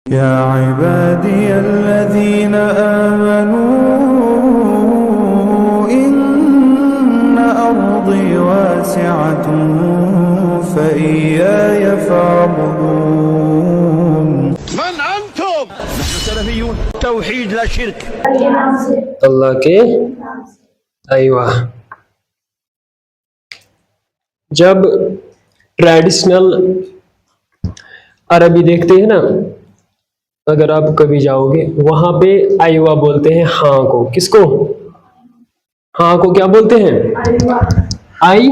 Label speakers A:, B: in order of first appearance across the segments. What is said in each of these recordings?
A: या इबादियल्लज़ीना आमनू इन्न अर्दी वासिअतुन फइय्याय फ़अबुदून।
B: मन अंतुम? नहनु सलफ़ियून, तौहीद ला शिर्क।
C: अल्लाह के अयवा। जब ट्रेडिशनल अरबी देखते हैं ना, अगर आप कभी जाओगे वहां पे आईवा बोलते हैं हाँ को। किसको? हाँ को क्या बोलते हैं? आई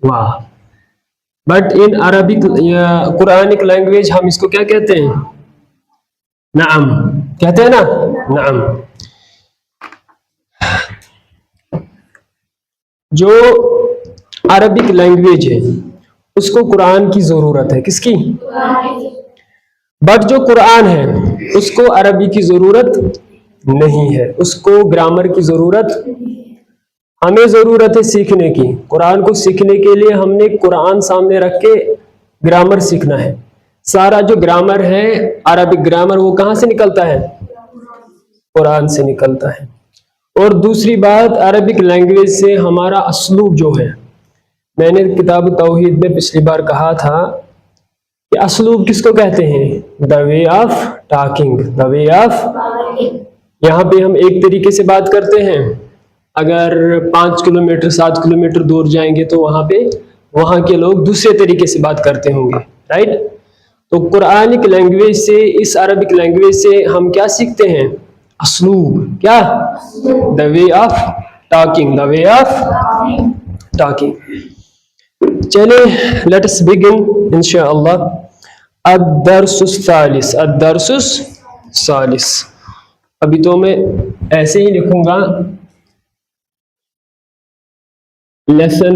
C: वाह। But in Arabic Quranic language हम इसको क्या कहते हैं? नाम कहते हैं ना, नाम। जो अरबिक लैंग्वेज है उसको कुरान की जरूरत है। किसकी? बट जो कुरान है उसको अरबी की जरूरत नहीं है, उसको ग्रामर की जरूरत। हमें जरूरत है सीखने की। कुरान को सीखने के लिए हमने कुरान सामने रख के ग्रामर सीखना है। सारा जो ग्रामर है अरबिक ग्रामर, वो कहाँ से निकलता है? कुरान से निकलता है। और दूसरी बात, अरबिक लैंग्वेज से हमारा असलूब जो है, मैंने किताब तौहीद में पिछली बार कहा था कि असलूब किसको कहते हैं? The way of talking, the way of. यहाँ पे हम एक तरीके से बात करते हैं, अगर 5 किलोमीटर 7 किलोमीटर दूर जाएंगे तो वहां के लोग दूसरे तरीके से बात करते होंगे, राइट? तो कुरानिक लैंग्वेज से, इस अरबिक लैंग्वेज से हम क्या सीखते हैं? असलूब। क्या? The way of talking, the way of talking. चले, लेट अस बिगिन इंशाअल्लाह। अद-दर्सुस सालिस, अद-दर्सुस सालिस। अभी तो मैं ऐसे ही लिखूंगा, लेसन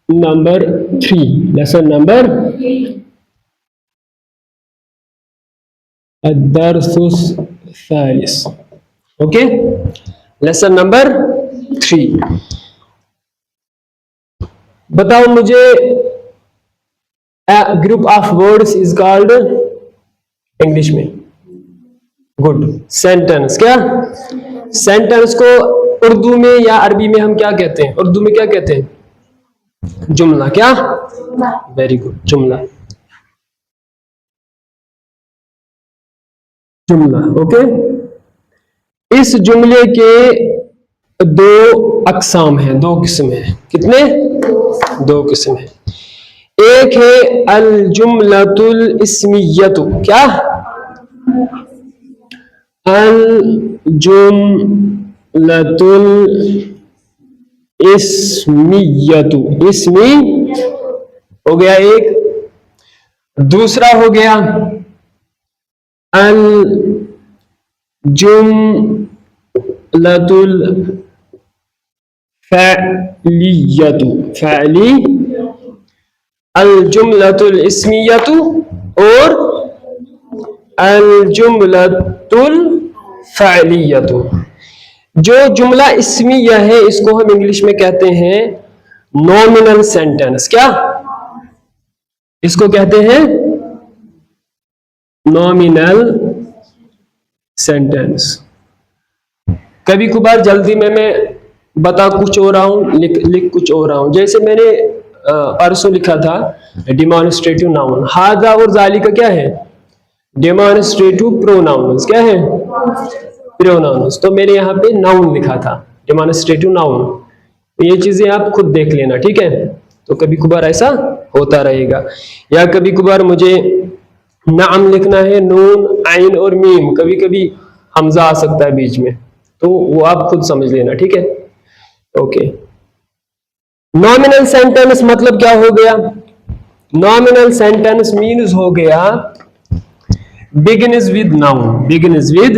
C: नंबर 3, लेसन नंबर अद-दर्सुस सालिस। Okay, lesson number 3। बताओ मुझे, a group of words is called English में? Good, sentence. क्या? सेंटेंस को उर्दू में या अरबी में हम क्या कहते हैं? उर्दू में क्या कहते हैं? जुमला। क्या? वेरी गुड, जुमला, जुमला। ओके, इस जुमले के 2 अकसाम हैं, 2 किस्म हैं। कितने? 2 किस्म हैं। एक है अल जुमलतुल इस्मियतु। क्या? अल जुमलतुल इस्मियतु, इस्मी हो गया एक। दूसरा हो गया अल जुमलतुल फ़अलियतु, फ़अली। अल जुमलतुल इस्मियतु और अल जुमलतुल फ़अलियतु। जो जुमला इस्मिया है इसको हम इंग्लिश में कहते हैं नॉमिनल सेंटेंस। क्या? इसको कहते हैं नॉमिनल सेंटेंस। कभी कभार जल्दी में मैं बता कुछ हो रहा हूं, लिख कुछ हो रहा हूं। जैसे मैंने परसों लिखा था डेमोन्स्ट्रेटिव नाउन। हाजा और जालिका क्या है? Demonstrative pronounce. क्या है? प्रोनाउन्स। तो मैंने यहाँ पे नाउन लिखा था, डेमोन्स्ट्रेटिव नाउन। तो ये चीजें आप खुद देख लेना, ठीक है? तो कभी कभार ऐसा होता रहेगा। या कभी कभार मुझे नाम लिखना है, नून आइन और मीम, कभी कभी हमजा आ सकता है बीच में, तो वो आप खुद समझ लेना, ठीक है? ओके, नॉमिनल सेंटेंस मतलब क्या हो गया? नॉमिनल सेंटेंस मीन्स हो गया begins with noun, begins with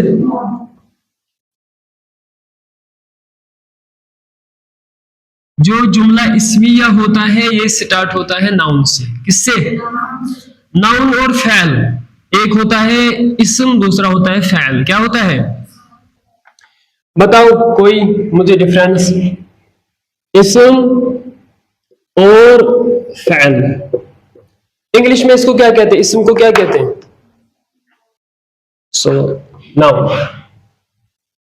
C: जो जुमला इस्मिया होता है ये स्टार्ट होता है नाउन से। किससे? नाउन और फैल। एक होता है इस्म, दूसरा होता है फैल। क्या होता है? बताओ कोई मुझे डिफरेंस, इस्म और फैल। इंग्लिश में इसको क्या कहते हैं? इस्म को क्या कहते हैं? सो नाउन,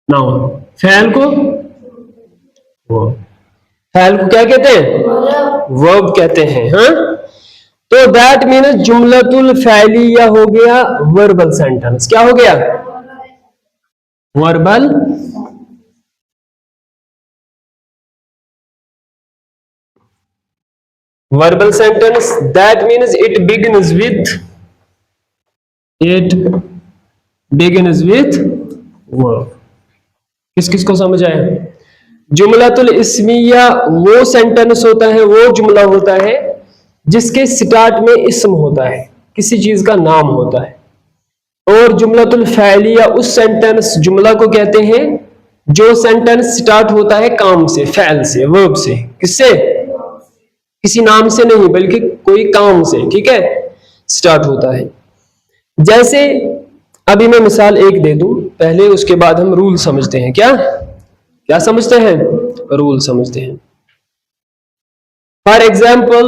C: नाउन। फैल को वर्ब, फैल को क्या कहते हैं? वर्ब कहते हैं। हाँ, तो दैट मीन्स जुमलतुल फैलिया हो गया वर्बल सेंटेंस। क्या हो गया? Verbal verbal sentence. That means it begins with verb. किस किस को समझ आया? जुमलातुल इस्मिया वो सेंटेंस होता है, वो जुमला होता है जिसके स्टार्ट में इस्म होता है, किसी चीज का नाम होता है। और जुमलातुल फैलिया उस सेंटेंस जुमला को कहते हैं जो सेंटेंस स्टार्ट होता है काम से, फैल से, वर्ब से। किससे? किसी नाम से नहीं बल्कि कोई काम से, ठीक है, स्टार्ट होता है। जैसे अभी मैं मिसाल एक दे दूं पहले, उसके बाद हम रूल समझते हैं। क्या क्या समझते हैं? रूल समझते हैं। फॉर एग्जाम्पल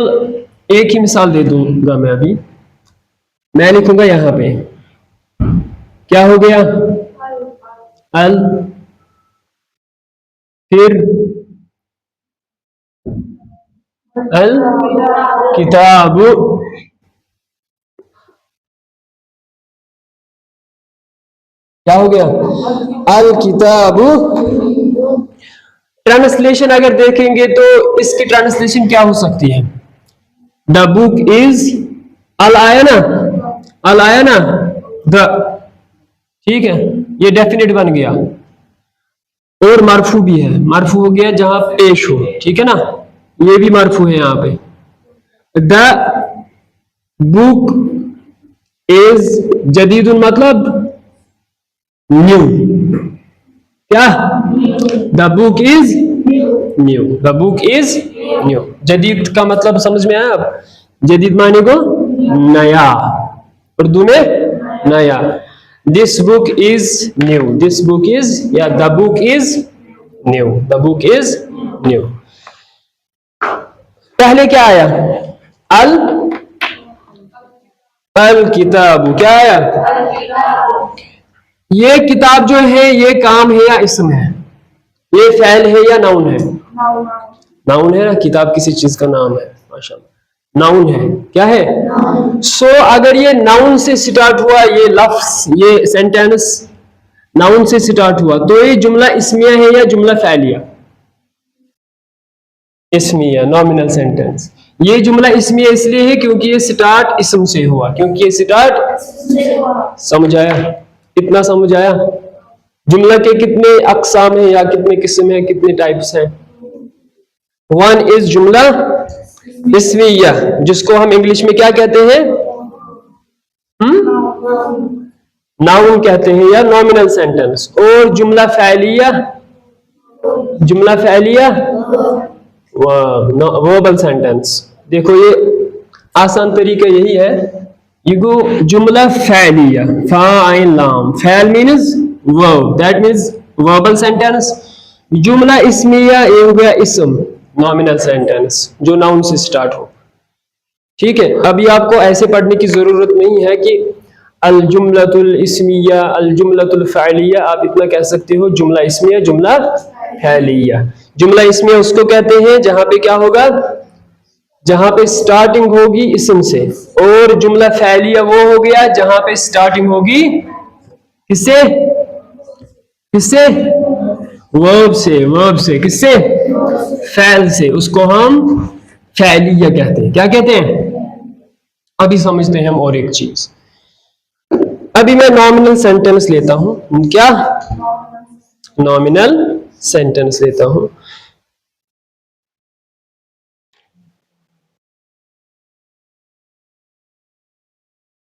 C: एक ही मिसाल दे दूंगा मैं अभी। मैं लिखूंगा यहां पे, क्या हो गया? अल, फिर अल किताब, क्या हो गया? अल किताब। ट्रांसलेशन अगर देखेंगे तो इसकी ट्रांसलेशन क्या हो सकती है? द बुक इज, अल आया ना, अल आया ना, द, ठीक है, ये डेफिनेट बन गया। और मरफू भी है, मरफू हो गया जहां पेश हो, ठीक है ना, ये भी मरफू है यहां पे। द बुक इज जदीदुन मतलब न्यू, क्या? The book is new, the book is new. जदीद का मतलब समझ में आया? अब जदीद माने को नया, उर्दू में नया। This book is new, this book is, या the book is new, the book is new. पहले क्या आया? अल, अल किताब, क्या आया? ये किताब जो है ये काम है या इस्म है? ये फैल है या नाउन है? नाउन है ना, किताब किसी चीज का नाम है, माशाल्लाह, नाउन है। क्या है? सो अगर ये नाउन से स्टार्ट हुआ, ये लफ्ज, ये सेंटेंस नाउन से स्टार्ट हुआ, तो ये जुमला इस्मिया है या जुमला फैलिया? इस्मिया, नॉमिनल सेंटेंस। ये जुमला इस्मिया इसलिए है क्योंकि ये स्टार्ट इस्म से हुआ, क्योंकि ये स्टार्ट, समझ आया? इतना समझ आया? जुमला के कितने अकसाम है या कितने किस्म है, कितने टाइप्स हैं? वन इज जुमला इस्मिया, जिसको हम इंग्लिश में क्या कहते हैं? नाउन कहते हैं या नॉमिनल सेंटेंस। और जुमला फैलिया, जुमला फैलिया वर्बल सेंटेंस। देखो ये आसान तरीका यही है, you go जुमला फैलिया, फाइल लाम, फैल means verb, that means verbal sentence. जुमला इस्मिया ये हो गया इस्म, नॉमिनल सेंटेंस जो नाउन से स्टार्ट हो, ठीक है। अभी आपको ऐसे पढ़ने की जरूरत नहीं है कि अल जुमलतुल इस्मिया, अल जुमलतुल फैलिया, आप इतना कह सकते हो जुमला इस्मिया, जुमला फैलिया। जुमला इस्मिया उसको कहते हैं जहां पे क्या होगा? जहां पे स्टार्टिंग होगी इस्म से। और जुमला फैलिया वो हो गया जहां पे स्टार्टिंग होगी किससे? किससे? वर्ब से, वर्ब से। किससे? फैल से। उसको हम फैलिया कहते हैं। क्या कहते हैं? अभी समझते हैं हम और एक चीज। अभी मैं नॉमिनल सेंटेंस लेता हूं। क्या? नॉमिनल सेंटेंस लेता हूं।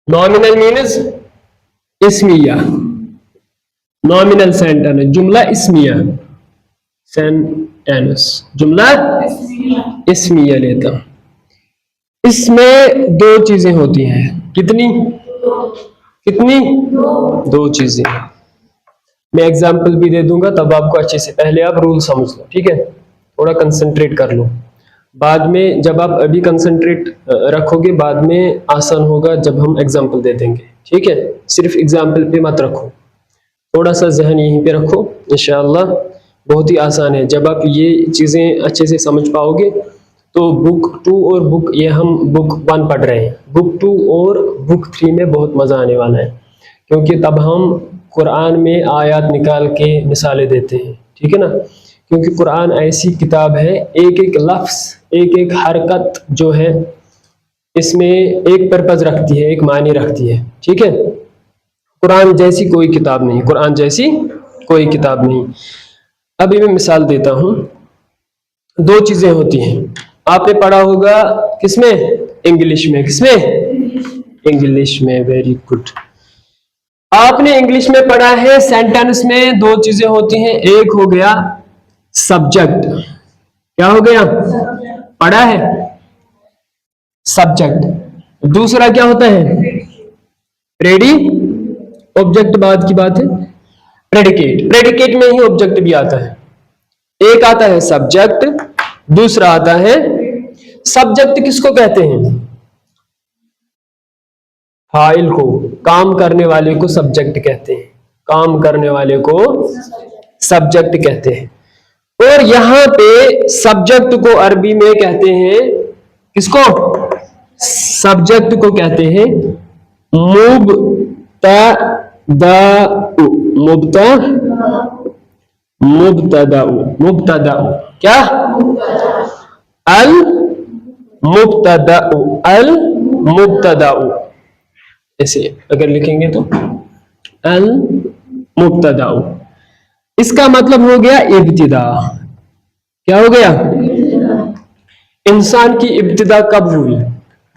C: नॉमिनल मीन्स इस्मिया, नॉमिनल सेंटेंस, जुमला इस्मिया सेंटेंस, जुमला इस्मिया लेता हूं। इसमें दो चीजें होती हैं। कितनी? कितनी? दो चीजें। मैं एग्जाम्पल भी दे दूंगा तब आपको अच्छे से, पहले आप रूल समझ लो, ठीक है, थोड़ा कंसंट्रेट कर लो। बाद में जब आप अभी कंसंट्रेट रखोगे बाद में आसान होगा जब हम एग्जाम्पल दे देंगे। ठीक है, सिर्फ एग्जाम्पल पे मत रखो, थोड़ा सा जहन यहीं पे रखो, इंशाअल्लाह बहुत ही आसान है। जब आप ये चीज़ें अच्छे से समझ पाओगे तो बुक 2 और बुक, ये हम बुक 1 पढ़ रहे हैं, बुक 2 और बुक 3 में बहुत मज़ा आने वाला है, क्योंकि तब हम कुरान में आयत निकाल के मिसालें देते हैं, ठीक है ना। क्योंकि कुरान ऐसी किताब है, एक एक लफ्ज़, एक एक हरकत जो है इसमें एक पर्पज़ रखती है, एक मानी रखती है, ठीक है। कुरान जैसी कोई किताब नहीं, कुरान जैसी कोई किताब नहीं। अभी मैं मिसाल देता हूँ। 2 चीज़ें होती हैं, आपने पढ़ा होगा किसमें, इंग्लिश में, किसमें, इंग्लिश में, वेरी गुड। आपने इंग्लिश में पढ़ा है सेंटेंस में 2 चीजें होती हैं, एक हो गया सब्जेक्ट, क्या हो गया, पढ़ा है सब्जेक्ट, दूसरा क्या होता है, प्रेडी, ऑब्जेक्ट बाद की बात है, प्रेडिकेट, प्रेडिकेट में ही ऑब्जेक्ट भी आता है, एक आता है सब्जेक्ट, दूसरा आता है, सब्जेक्ट किसको कहते हैं, फाइल को, काम करने वाले को सब्जेक्ट कहते हैं, काम करने वाले को सब्जेक्ट कहते हैं। और यहां पे सब्जेक्ट को अरबी में कहते हैं, किसको, सब्जेक्ट को कहते हैं मुब्तदाउ, मुब्तदाउ, क्या, अल मुब्तदाउ, ऐसे अगर लिखेंगे तो अल मुब्तदाउ, इसका मतलब हो गया इब्तिदा, क्या हो गया, इंसान की इब्तिदा कब हुई,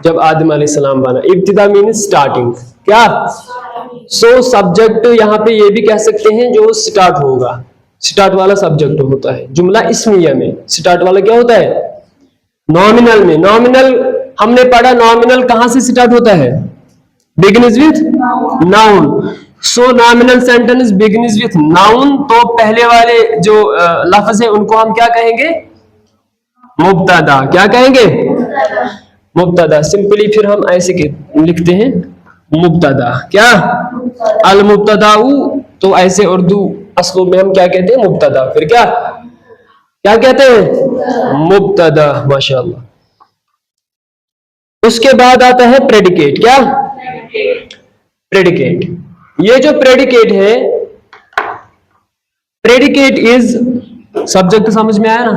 C: जब आदम अलैहिस्सलाम बना, इब्तिदा मीन स्टार्टिंग, क्या, सो सब्जेक्ट यहां पे ये भी कह सकते हैं जो स्टार्ट होगा, स्टार्ट वाला सब्जेक्ट होता है। जुमला इस्मिया में स्टार्ट वाला क्या होता है, नॉमिनल में, नॉमिनल हमने पढ़ा, नॉमिनल कहां से स्टार्ट होता है, begins with noun, so nominal sentence begins with noun, तो पहले वाले जो लफ्ज है उनको हम क्या कहेंगे, मुब्तदा, क्या कहेंगे, मुब्तदा। सिंपली फिर हम ऐसे लिखते हैं मुब्तदा, क्या, अल मुब्तदाउ, तो ऐसे उर्दू अस्लों में हम क्या कहते हैं, मुब्तदा, फिर क्या क्या कहते हैं, मुब्तदा, माशाअल्लाह। उसके बाद आता है प्रेडिकेट, क्या, प्रेडिकेट, ये जो प्रेडिकेट है, प्रेडिकेट इज, सब्जेक्ट समझ में आया ना,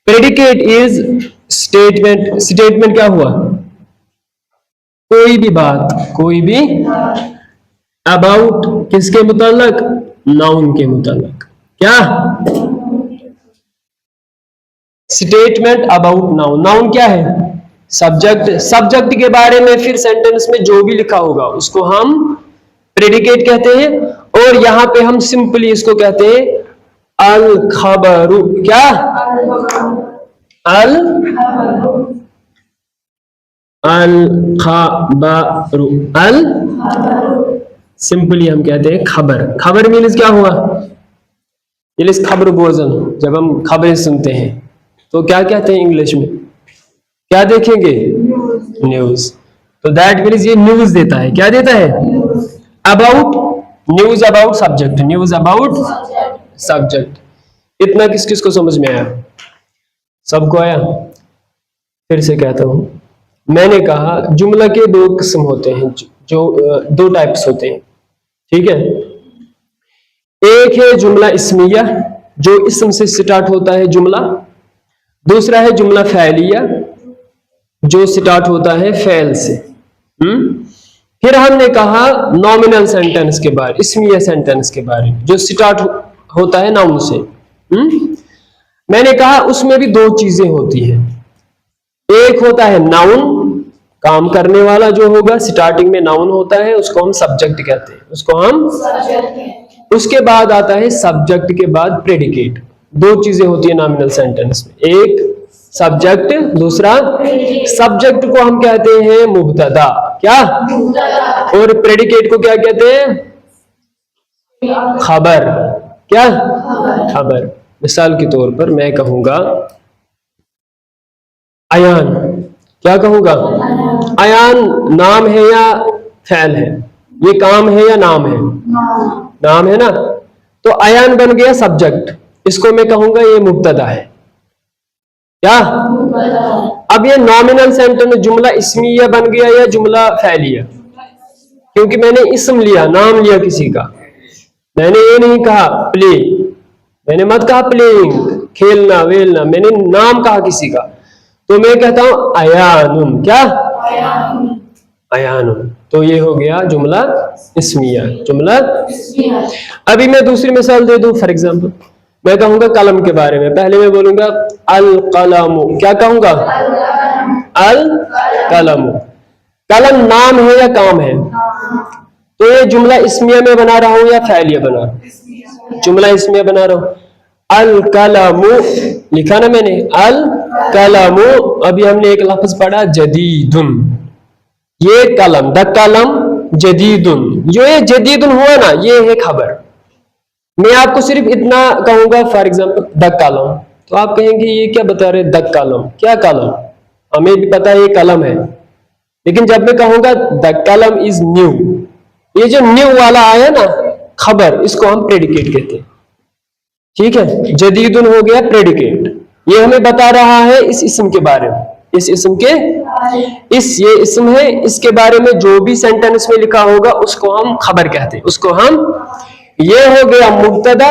C: प्रेडिकेट इज स्टेटमेंट, स्टेटमेंट क्या हुआ, कोई भी बात, कोई भी, अबाउट किसके मुताल्लिक, नाउन के मुताल्लिक, क्या, स्टेटमेंट अबाउट नाउन, नाउन क्या है, सब्जेक्ट, सब्जेक्ट के बारे में फिर सेंटेंस में जो भी लिखा होगा उसको हम प्रेडिकेट कहते हैं। और यहां पे हम सिंपली इसको कहते हैं अल खबरू, क्या, अल खबरू, अल, सिंपली हम कहते हैं खबर, खबर मीन्स क्या हुआ, मीन्स खबर भोजन, जब हम खबरें सुनते हैं तो क्या कहते हैं इंग्लिश में, क्या देखेंगे, न्यूज, तो दैट मीन्स ये न्यूज देता है, क्या देता है, about, news about subject, news about subject. इतना किस किस को समझ में आया, सबको आया, फिर से कहता हूं, मैंने कहा जुमला के 2 किस्म होते हैं, जो 2 टाइप्स होते हैं, ठीक है। एक है जुमला इस्मिया, जो इस्म से स्टार्ट होता है जुमला, दूसरा है जुमला फ़ैलिया, जो स्टार्ट होता है फ़ैल से। फिर हमने कहा नॉमिनल सेंटेंस के बारे, इस्मिया सेंटेंस के बारे में, जो स्टार्ट होता है नाउन से। मैंने कहा उसमें भी 2 चीजें होती हैं, एक होता है नाउन, काम करने वाला जो होगा, स्टार्टिंग में नाउन होता है, उसको हम सब्जेक्ट कहते हैं, उसको हम, उसके बाद आता है सब्जेक्ट के बाद प्रेडिकेट। 2 चीजें होती है नॉमिनल सेंटेंस में, एक सब्जेक्ट, दूसरा, सब्जेक्ट को हम कहते हैं मुब्तदा, क्या, और प्रेडिकेट को क्या कहते हैं, खबर, क्या, खबर। मिसाल के तौर पर मैं कहूंगा अयान, क्या कहूंगा, अयान नाम है या फ़ैल है, ये काम है या नाम है? नाम है ना। तो अयान बन गया सब्जेक्ट, इसको मैं कहूंगा ये मुब्तदा है। क्या? अब ये नॉमिनल सेंटेंस जुमला इस्मिया बन गया या जुमला फ़ैलिया? क्योंकि मैंने इस्म लिया, नाम लिया किसी का। मैंने ये नहीं कहा प्ले, मैंने मत कहा प्लेइंग, खेलना वेलना, मैंने नाम कहा किसी का। तो मैं कहता हूं अयानुन। क्या? अयानुन। तो ये हो गया जुमला इस्मिया, जुमला। अभी मैं दूसरी मिसाल दे दूं। फॉर एग्जांपल मैं कहूंगा कलम के बारे में, पहले मैं बोलूंगा अल कलमु। क्या कहूंगा? अल कलमु। कलम नाम है या काम है? तो ये जुमला इस्मिया में बना रहा हूं या फ़ैलिया बना रहा हूं? जुमला इस्मिया बना रहा हूं। अल कलमु लिखा ना मैंने, अल कलमु। अभी हमने एक लफ्ज पढ़ा जदीदुन, ये कलम, द कलम जदीदुन। जो ये जदीदुन हुआ ना, ये है खबर। मैं आपको सिर्फ इतना कहूंगा, फॉर एग्जांपल द कलम, तो आप कहेंगे ये क्या बता रहे द कलम? क्या कलम? हमें भी पता है ये कलम है, लेकिन जब मैं कहूंगा द कलम इज न्यू, ये जो न्यू वाला आया ना खबर, इसको हम प्रेडिकेट कहते हैं। ठीक है, जदीदुन हो गया प्रेडिकेट। ये हमें बता रहा है इस इस्म के बारे में, इस इस्म के, ये इस्म है, इसके बारे में जो भी सेंटेंस में लिखा होगा उसको हम खबर कहते हैं, उसको हम। ये हो गया मुब्तदा,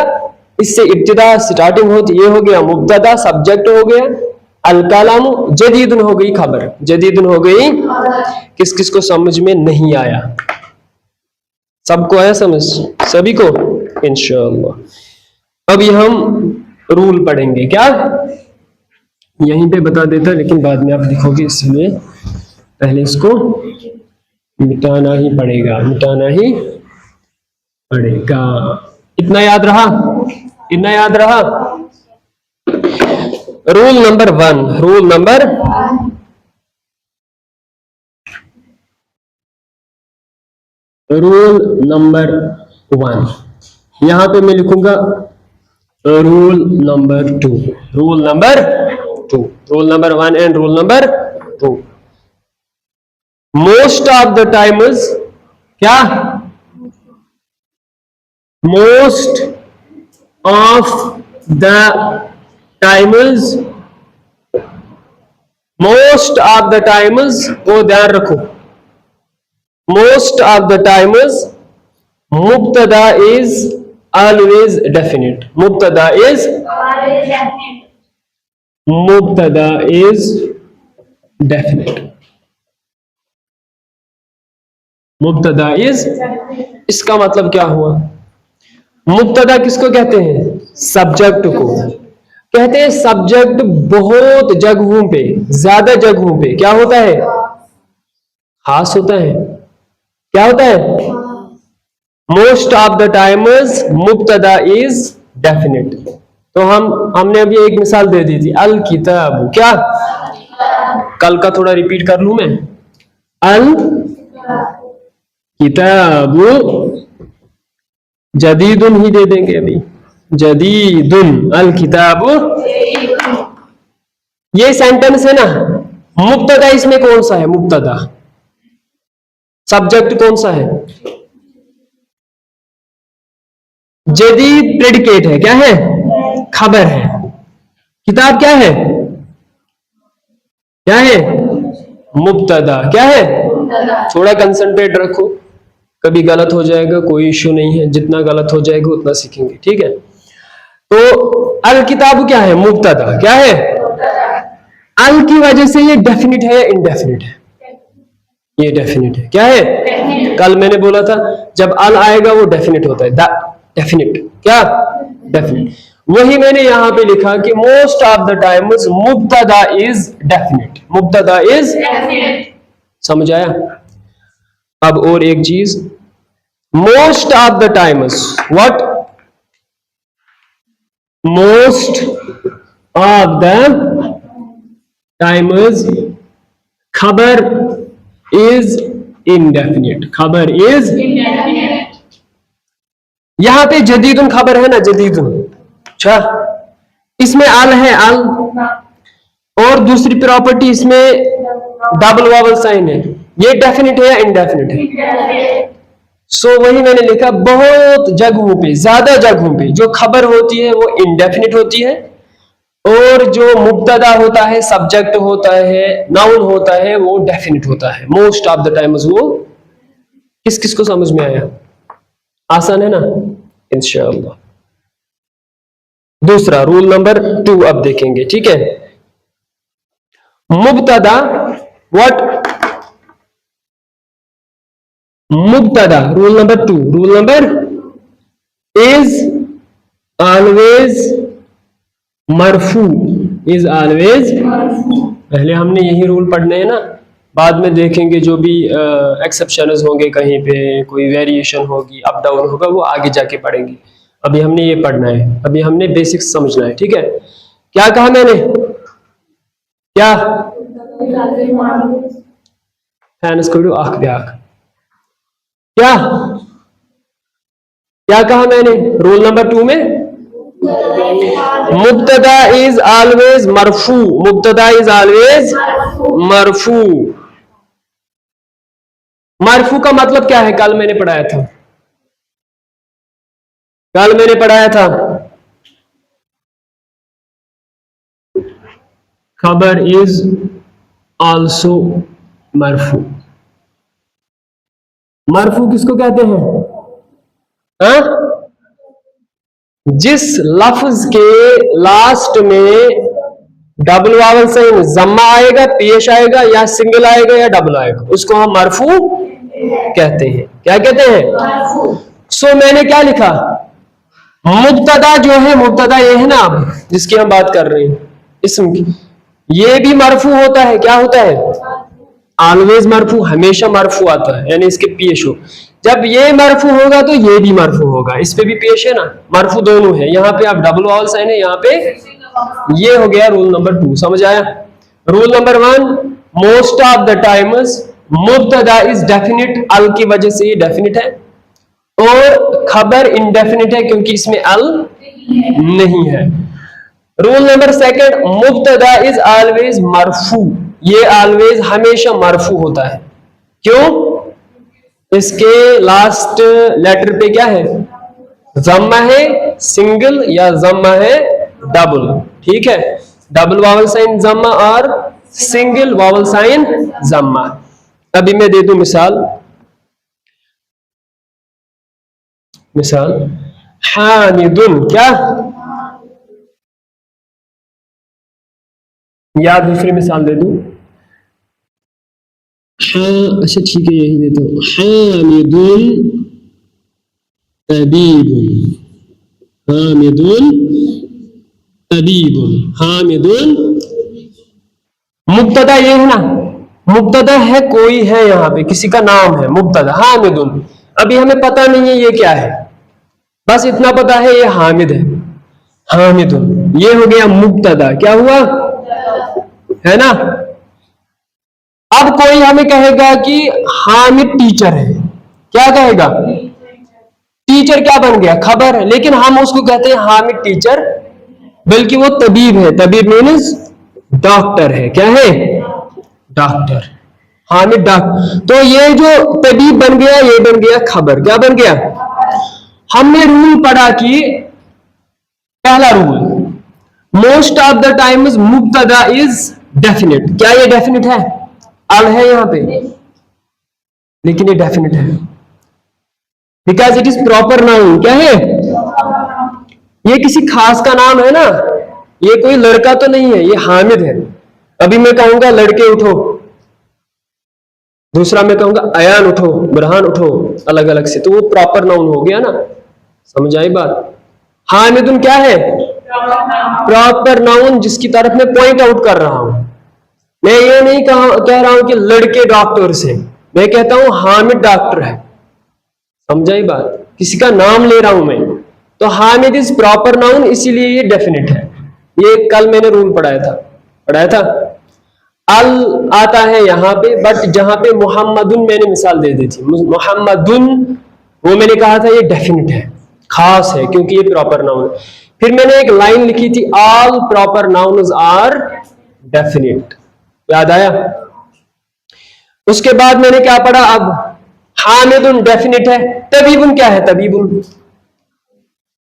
C: इससे इब्तिदा स्टार्टिंग होती, ये हो गया मुब्तदा, सब्जेक्ट हो गया। अल कलाम जदीदुन हो गई खबर, जदीदुन हो गई। किस किस को समझ में नहीं आया? सबको आया समझ? सभी को इंशाअल्लाह। अभी हम रूल पढ़ेंगे। क्या? यहीं पे बता देता, लेकिन बाद में आप लिखोगे, इसलिए पहले इसको मिटाना ही पड़ेगा, मिटाना ही पड़ेगा। इतना याद रहा? इतना याद रहा? Rule number 1, rule number rule number 1, यहां पे मैं लिखूंगा rule number 2, rule number 2, rule number 1 and rule number 2। Most of the times, क्या? Most of the times, most of the times को ध्यान रखो। मोस्ट ऑफ द टाइम्स मुब्तदा is always definite, मुब्तदा इज, मुब्तदा इज डेफिनेट, मुब्तदा is. इसका मतलब क्या हुआ? मुब्तदा किसको कहते हैं? सब्जेक्ट को कहते हैं। सब्जेक्ट बहुत जगहों पे, ज्यादा जगहों पे क्या होता है? खास होता है। क्या होता है? मोस्ट ऑफ द टाइम्स मुब्तदा इज डेफिनेट। तो हमने अभी एक मिसाल दे दी थी, अल किताबु। क्या? कल का थोड़ा रिपीट कर लूं मैं। अल किताबु जदीदुन ही दे देंगे अभी, जदीदुन, अल किताबु। ये सेंटेंस है ना, मुब्तदा इसमें कौन सा है? मुब्तदा। सब्जेक्ट कौन सा है? जदीद प्रेडिकेट है। क्या है? खबर है। किताब क्या है? क्या है? मुब्तदा। क्या है? थोड़ा कंसंट्रेट रखो, कभी गलत हो जाएगा कोई इश्यू नहीं है, जितना गलत हो जाएगा उतना सीखेंगे। ठीक है, तो अल किताब क्या है? मुब्तदा। क्या है? अल की वजह से ये डेफिनिट है या इनडेफिनिट है? ये डेफिनिट है। क्या है? कल मैंने बोला था जब अल आएगा वो डेफिनिट होता है, डेफिनिट। क्या? डेफिनिट। वही मैंने यहां पे लिखा कि मोस्ट ऑफ द टाइम्स मुब्तदा इज डेफिनिट, मुब्तदा इज डेफिनिट। समझ आया? अब और एक चीज, most of the times, what? Most of the times खबर इज इनडेफिनिट, खबर इज इनडेफिनिट। यहां पे जदीदुन खबर है ना, जदीदुन। अच्छा, इसमें अल है, अल, और दूसरी प्रॉपर्टी इसमें डबल वावल साइन है। ये डेफिनिट है या इनडेफिनिट है? सो वही मैंने लिखा, बहुत जगहों पे, ज्यादा जगहों पे जो खबर होती है वो इंडेफिनिट होती है, और जो मुब्तदा होता है, सब्जेक्ट होता है, नाउन होता है, वो डेफिनिट होता है मोस्ट ऑफ द टाइम्स। वो किस किस को समझ में आया? आसान है ना इंशाअल्लाह। दूसरा रूल नंबर 2 अब देखेंगे, ठीक है। मुब्तदा, व्हाट मुब्तदा, rule number 2, rule number is always मरफू, इज ऑलवेज, पहले हमने यही रूल पढ़ने हैं ना, बाद में देखेंगे जो भी एक्सेप्शंस होंगे, कहीं पे कोई वेरिएशन होगी, अप डाउन होगा, वो आगे जाके पढ़ेंगे। अभी हमने ये पढ़ना है, अभी हमने बेसिक्स समझना है, ठीक है। क्या कहा मैंने? क्या क्या क्या कहा मैंने रूल नंबर 2 में? मुब्तदा इज ऑलवेज मरफू, मुब्तदा इज ऑलवेज मरफू। मरफू का मतलब क्या है? कल मैंने पढ़ाया था, कल मैंने पढ़ाया था, खबर इज आल्सो मरफू। मरफू किसको कहते हैं? हा? जिस लफ्ज के लास्ट में डबल वावल साइन जम्मा आएगा, पेश आएगा, या सिंगल आएगा, या डबल आएगा, उसको हम मरफू कहते हैं। क्या कहते हैं? सो मैंने क्या लिखा? मुब्तदा जो है, मुब्तदा ये है ना जिसकी हम बात कर रहे हैं, इस्म की, ये भी मरफू होता है। क्या होता है? ऑलवेज मरफू, हमेशा मरफू आता है, यानी इसके पेश हो। जब ये मरफू होगा तो ये भी मरफू होगा, इस पे भी पेश है ना, मरफू दोनों है। यहाँ पे आप डबल वावल साइन है, यहाँ पे ये हो गया रूल नंबर 2। समझ आया? Rule number 1, most of the times मुब्तदा इज डेफिनिट, अल की वजह से ये डेफिनिट है, और खबर इनडेफिनिट है क्योंकि इसमें अल नहीं है। रूल नंबर 2, मुब्तदा इज ऑलवेज मरफू, ये ऑलवेज हमेशा मरफू होता है। क्यों? इसके लास्ट लेटर पे क्या है? जम्मा है सिंगल, या जम्मा है डबल, ठीक है। डबल वावल साइन जम्मा और सिंगल वावल साइन जम्मा। अभी मैं दे दूं मिसाल, हामिदुन, क्या, या दूसरी मिसाल दे दूं, अच्छा ठीक है यही देता हूं, हामिदुन तबीबुन, हामिदुन तबीबुन, हामिदुन। मुब्तदा ये है ना, मुब्तदा है, कोई है यहाँ पे, किसी का नाम है, मुब्तदा हामिदुन। अभी हमें पता नहीं है ये क्या है, बस इतना पता है ये हामिद है, हामिदुन, ये हो गया मुब्तदा। क्या हुआ? है ना। अब कोई हमें कहेगा कि हामिद टीचर है, क्या कहेगा? टीचर क्या बन गया? खबर है, लेकिन हम उसको कहते हैं हामिद टीचर, बल्कि वो तबीब है, तबीब मीन्स डॉक्टर है। क्या है? Doctor, Hamid doctor. तो ये जो तबीब बन गया, ये बन गया खबर। क्या बन गया? हमने रूल पढ़ा कि पहला rule, most of the times मुब्तदा इज डेफिनिट। क्या ये डेफिनिट है? अल है यहाँ पे, लेकिन ये डेफिनिट है because it is proper noun. क्या है? ये किसी खास का नाम है ना, ये कोई लड़का तो नहीं है, ये हामिद है। अभी मैं कहूंगा लड़के उठो, दूसरा मैं कहूंगा अयान उठो, बुरहान उठो, अलग अलग से, तो वो प्रॉपर नाउन हो गया ना। समझ आई बात? हामिदुन क्या है? प्रॉपर नाउन, जिसकी तरफ मैं पॉइंट आउट कर रहा हूं। मैं ये नहीं कह रहा हूं कि लड़के डॉक्टर से, मैं कहता हूं हामिद डॉक्टर है। समझाई बात? किसी का नाम ले रहा हूं मैं, तो हामिद इज प्रॉपर नाउन, इसीलिए ये डेफिनेट है। ये कल मैंने रूल पढ़ाया था। अल आता है यहाँ पे, बट जहां पे मुहम्मदुन मैंने मिसाल दे दी थी, मुहम्मदुन, वो मैंने कहा था ये डेफिनेट है, खास है, क्योंकि ये प्रॉपर नाउन है। फिर मैंने एक लाइन लिखी थी, all proper nouns are definite. याद आया? उसके बाद मैंने क्या पढ़ा? अब हामिदुन डेफिनिट है, तबीबुन क्या है? तबीबुन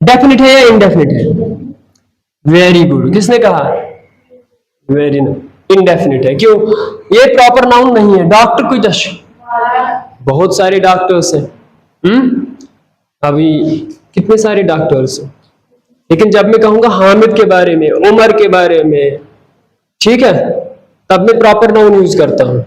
C: डेफिनिट है या इनडेफिनिट है? वेरी गुड, किसने कहा? वेरी इनडेफिनिट है। क्यों? ये प्रॉपर नाउन नहीं है। डॉक्टर कोई दश, बहुत सारे डॉक्टर्स हैं। अभी कितने सारे डॉक्टर्स हैं, लेकिन जब मैं कहूंगा हामिद के बारे में, उमर के बारे में, ठीक है, तब मैं प्रॉपर नाउन यूज करता हूं।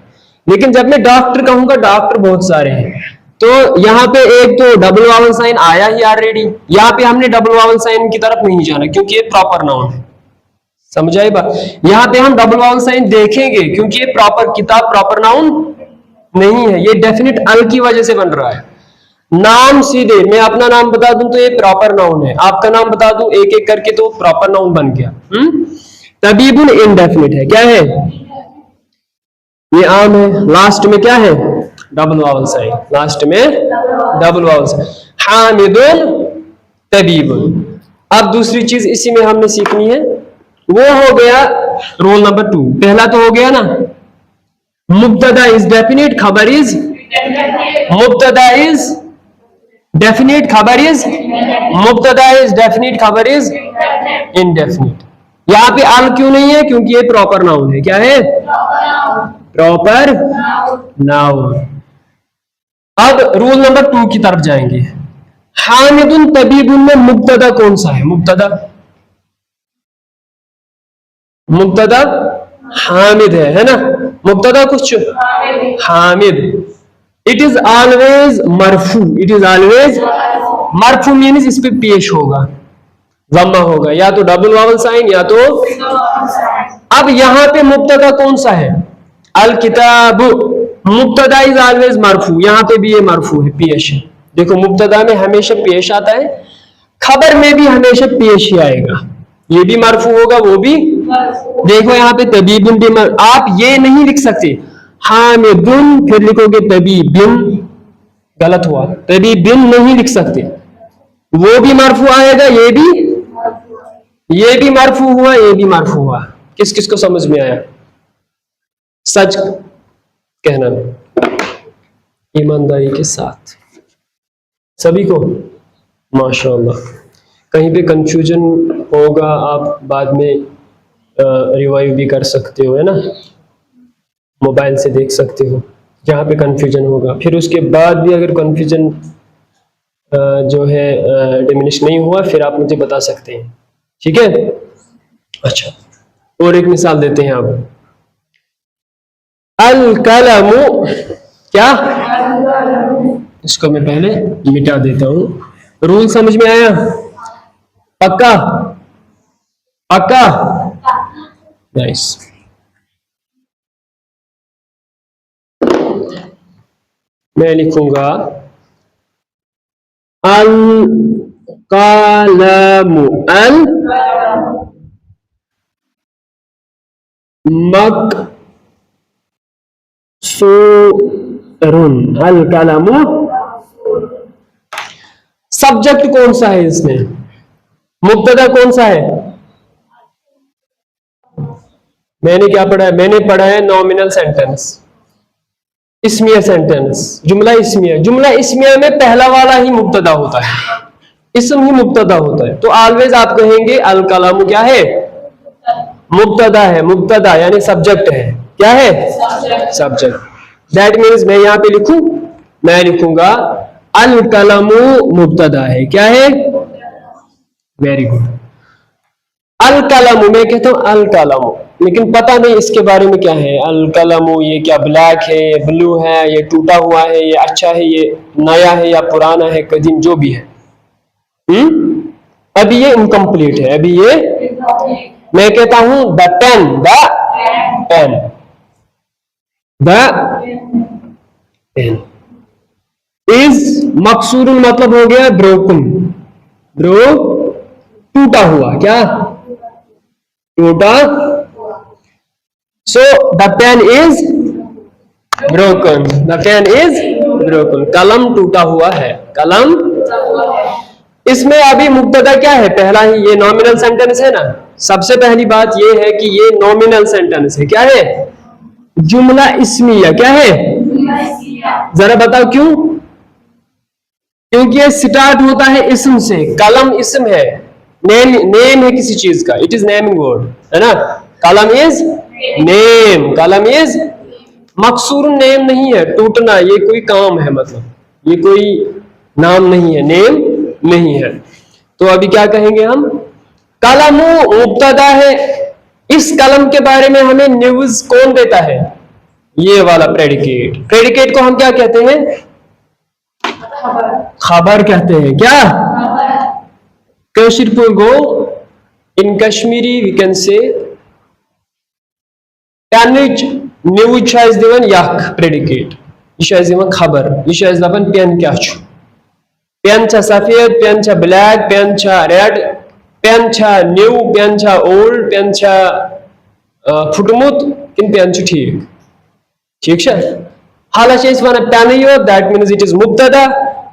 C: लेकिन जब मैं डॉक्टर कहूंगा, डॉक्टर बहुत सारे हैं। तो यहाँ पे एक तो डबल वावल साइन आया ही ऑलरेडी, यहाँ पे हमने डबल वावल साइन की तरफ नहीं जाना क्योंकि ये प्रॉपर नाउन है। समझाई बात? यहाँ पे हम डबल वावल साइन देखेंगे क्योंकि ये प्रॉपर किताब प्रॉपर नाउन नहीं है, ये डेफिनेट अल की वजह से बन रहा है। नाम सीधे मैं अपना नाम बता दूं तो ये प्रॉपर नाउन है, आपका नाम बता दूं एक एक करके तो प्रॉपर नाउन बन गया। तबीबुन इनडेफिनिट है, क्या है? ये आम है। लास्ट में क्या है? डबल वावल साइन, लास्ट में डबल वावल साइन। हामिदुन तबीबुन। अब दूसरी चीज इसी में हमने सीखनी है, वो हो गया रोल नंबर 2। पहला तो हो गया ना, मुब्तदा इज डेफिनिट, खबर इज, मुब्तदा इज डेफिनिट, खबर इज, मुब्तदा इज डेफिनिट, खबर इज इनडेफिनिट। यहां पे अल क्यों नहीं है? क्योंकि ये प्रॉपर नाउन है। क्या है? Proper noun. अब रूल नंबर 2 की तरफ जाएंगे। हामिदुन तबीबुन में मुब्तदा कौन सा है? मुब्तदा हामिद है ना? मुब्तदा कुछ हामिद। इट इज ऑलवेज मरफू, इट इज ऑलवेज मरफू मीन्स इस पे पेश होगा, ज़म्मा होगा, या तो डबल वावल साइन या तो। अब यहां पे मुब्तदा कौन सा है? अल किताब। मुब्तदा इज ऑलवेज मरफू, यहां पे भी ये मरफू है, पेश है। देखो मुब्तदा में हमेशा पेश आता है, खबर में भी हमेशा पेश ही आएगा, ये भी मरफू होगा वो भी। देखो यहाँ पे तबीबुन भी आप ये नहीं लिख सकते हामिदुन फिर लिखोगे तबीबिन, गलत हुआ। तबीबिन नहीं लिख सकते, वो भी मरफू आएगा, ये भी मरफू हुआ, ये भी मरफू हुआ। किस किस को समझ में आया? सच कहना ईमानदारी के साथ सभी को, माशाअल्लाह। कहीं पे कंफ्यूजन होगा आप बाद में रिवाइव भी कर सकते हो, है ना, मोबाइल से देख सकते हो जहाँ पे कंफ्यूजन होगा। फिर उसके बाद भी अगर कंफ्यूजन जो है डिमिनिश नहीं हुआ, फिर आप मुझे बता सकते हैं, ठीक है। अच्छा, और एक मिसाल देते हैं आप। अल कलमु, क्या? इसको मैं पहले मिटा देता हूं। रूल समझ में आया? पक्का? पक्का? नाइस। मैं लिखूंगा अल कलमु, अल मकसूरुन, अल कलमु। सब्जेक्ट कौन सा है इसमें? मुब्तदा कौन सा है? मैंने क्या पढ़ा है? मैंने पढ़ा है नॉमिनल सेंटेंस, इस्मिया सेंटेंस, जुमला इस्मिया। जुमला इस्मिया में पहला वाला ही मुब्तदा होता है, इस्म ही मुब्तदा होता है। तो ऑलवेज आप कहेंगे अल कलाम क्या है? मुब्तदा है। मुब्तदा यानी सब्जेक्ट है। क्या है? सब्जेक्ट। दैट मीन्स मैं यहां पे लिखूं, मैं लिखूंगा अल कलमु मुब्तदा है। क्या है? Very good. अल कलमु, मैं कहता हूं अल कलमु, लेकिन पता नहीं इसके बारे में क्या है। अल कलमु ये क्या ब्लैक है, ये ब्लू है, ये टूटा हुआ है, ये अच्छा है, ये नया है या पुराना है, कदीम, जो भी है। अभी ये इनकम्प्लीट है, अभी ये। मैं कहता हूं the pen, the pen, the pen is मकसूरुन, मतलब हो गया ब्रोकन, ब्रो, टूटा हुआ। क्या? टूटा। So the pen is broken, the pen is broken. कलम टूटा हुआ है, कलम। इसमें अभी मुब्तदा क्या है? पहला ही ये नॉमिनल सेंटेंस है ना। सबसे पहली बात ये है कि ये नॉमिनल सेंटेंस है। क्या है? जुमला इस्मिया। क्या है? जरा बताओ क्यों? क्योंकि ये स्टार्ट होता है इसम से। कलम इसम है, नेम है किसी चीज का, इट इज नेमिंग वर्ड, है ना। कलम इज नेम, कलम इज मकसूर, नेम नहीं है टूटना, ये कोई काम है, मतलब ये कोई नाम नहीं है, नेम नहीं है। तो अभी क्या कहेंगे हम, कलम मुब्तदा है, इस कलम के बारे में हमें न्यूज कौन देता है, ये वाला प्रेडिकेट। प्रेडिकेट को हम क्या कहते हैं, खबर कहते हैं। क्या कशिर गो in Kashmiri we can say news दिवन यख प्रेडिकेट, यह दिवन खबर, यह दपान पेन क्या पेन सफेद, pen black, pen red, pen new, pen old, pen फुटमुत किन पेन ठीक, ठीक है। हालांकि वन पेन यो, दैट मीन्स इट इज मुब्तदा।